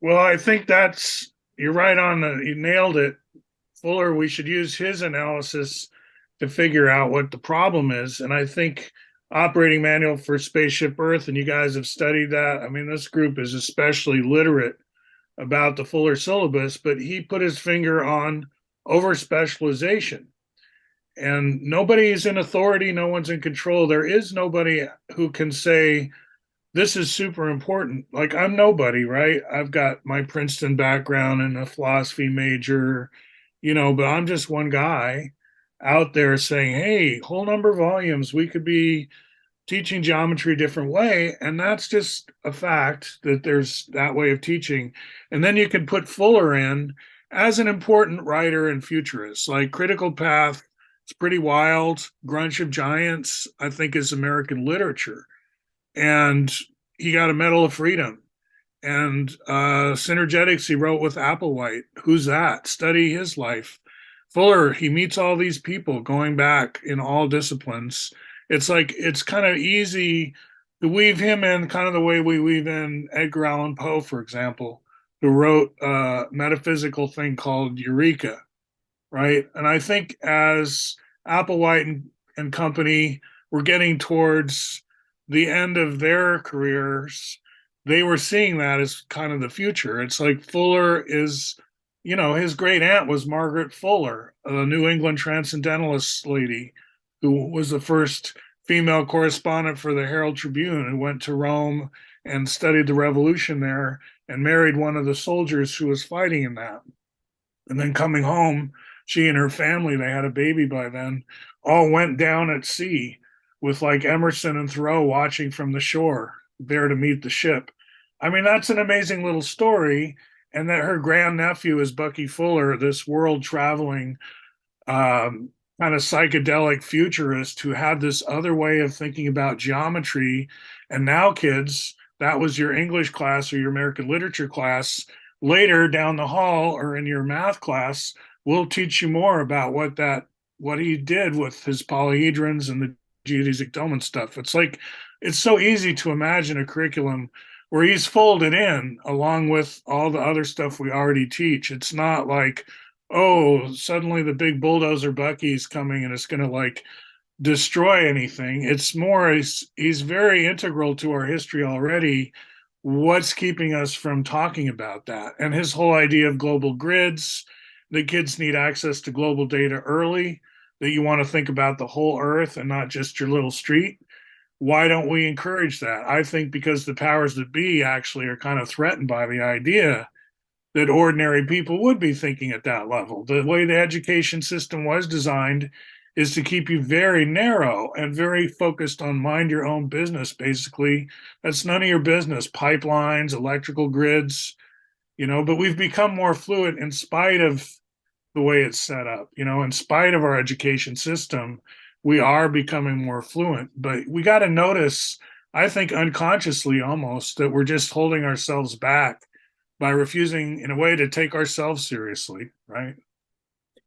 Well, I think you're right on you nailed it. Fuller, we should use his analysis to figure out what the problem is. And I think operating manual for Spaceship Earth, and you guys have studied that. I mean, this group is especially literate about the Fuller syllabus, but he put his finger on over specialization. And nobody is in authority, no one's in control. There is nobody who can say, this is super important. Like, I'm nobody, right? I've got my Princeton background and a philosophy major, but I'm just one guy out there saying, hey, whole number volumes, we could be teaching geometry a different way. And that's just a fact that there's that way of teaching. And then you can put Fuller in as an important writer and futurist, like Critical Path. It's pretty wild. Grunch of Giants, I think, is American literature. And he got a Medal of Freedom. And Synergetics, he wrote with Applewhite. Who's that? Study his life. Fuller, he meets all these people going back in all disciplines. It's like it's kind of easy to weave him in kind of the way we weave in Edgar Allan Poe, for example, who wrote a metaphysical thing called Eureka, right? And I think as Applewhite and company were getting towards the end of their careers, they were seeing that as kind of the future. It's like Fuller is, his great aunt was Margaret Fuller, a New England transcendentalist lady who was the first female correspondent for the Herald Tribune and went to Rome and studied the revolution there and married one of the soldiers who was fighting in that. And then coming home, she and her family, they had a baby by then, all went down at sea with like Emerson and Thoreau watching from the shore there to meet the ship. I mean, that's an amazing little story. And that her grandnephew is Bucky Fuller, this world traveling kind of psychedelic futurist who had this other way of thinking about geometry. And now, kids, that was your English class or your American literature class. Later down the hall or in your math class, we'll teach you more about what he did with his polyhedrons and the geodesic dome and stuff. It's like it's so easy to imagine a curriculum where he's folded in along with all the other stuff we already teach. It's not like, oh, suddenly the big bulldozer Bucky's coming and it's going to like destroy anything. It's more, he's very integral to our history already. What's keeping us from talking about that? And his whole idea of global grids, the kids need access to global data early, that you want to think about the whole earth and not just your little street. Why don't we encourage that? I think because the powers that be actually are kind of threatened by the idea that ordinary people would be thinking at that level. The way the education system was designed is to keep you very narrow and very focused on mind your own business, basically. That's none of your business. Pipelines, electrical grids, but we've become more fluid in spite of the way it's set up. In spite of our education system, we are becoming more fluent. But we got to notice, I think unconsciously almost, that we're just holding ourselves back by refusing, in a way, to take ourselves seriously, right?